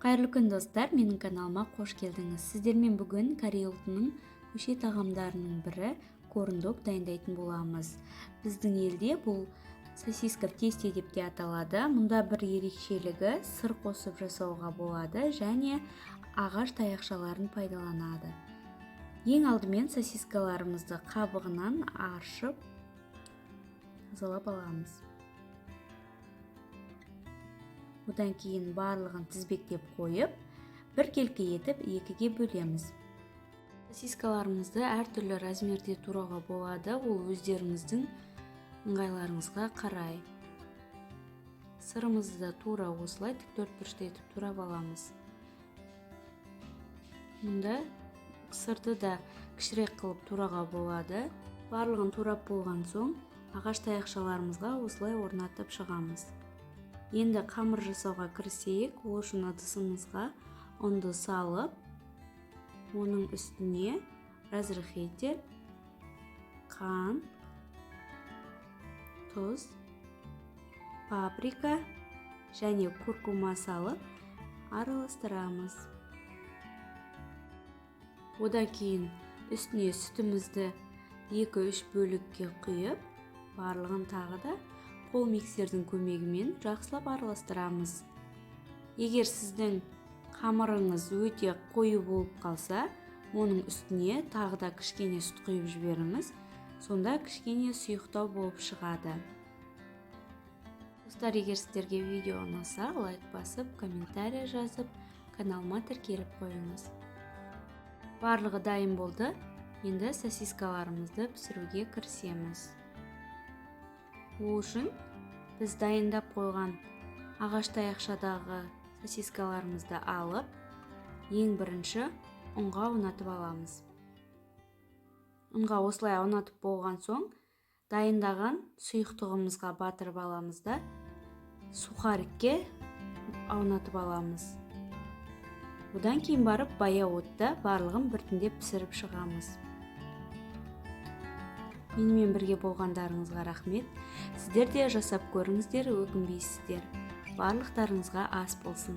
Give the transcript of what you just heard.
Қайырлы күн достар, менің каналыма қош келдіңіз. Сіздермен бүгін Корей ұлтының көше тағамдарының бірі корн-дог дайындайтын боламыз. Біздің елде бұл сосиска в тесте деп те аталады. Мұнда бір ерекшелігі сыр қосып жасауға болады және ағаш таяқшаларын пайдаланады. Ең алдымен сосискаларымызды қабығынан аршып тазалап аламыз. Одан кейін барлығын тізбектеп қойып, біркелкі етіп екіге бөлеміз. Сосискаларымызды әртүрлі размерде турауға болады, ол өздеріңіздің ыңғайларыңызға қарай. Сырымызды да тура осылай тіктөртбұрышты етіп турап аламыз. Мұнда сырды да кішірек қылып турауға болады. Барлығын турап болған соң, ағаш таяқшаларымызға осылай орнатып шығамыз. Енді қамыр жасауға кірісейік. Ол үшін ыдысымызға ұнды салып, оның үстіне разрыхитель, қант, тұз, паприка және куркума салып араластырамыз. Одан кейін үстіне сүтімізді 2-3 бөлікке құйып, барлығын тағы да қол миксердің көмегімен жақсылап араластырамыз. Егер сіздің қамырыңыз өте қою болып қалса, оның үстіне тағы да кішкене сүт құйып жіберіңіз, сонда кішкене сұйықтау болып шығады. Достар, егер сіздерге видео ұнаса, лайк басып, комментарий жазып, каналыма тіркеліп қойыңыз. Барлығы дайын болды. Енді сосискаларымызды пісіруге кірісеміз. Ол үшін біз дайындап қойған ағаш таяқшадағы сосискаларымызды алып, ең бірінші ұнға аунатып аламыз. Ұнға осылай аунатып болған соң, дайындаған сұйықтығымызға батырып аламыз да сухарикке аунатып аламыз. Одан кейін барып баяу отта барлығын біртіндеп пісіріп шығамыз. Менімен бірге болғандарыңызға рахмет. Сіздер де жасап көріңіздер, өкінбейсіздер. Барлықтарыңызға ас болсын.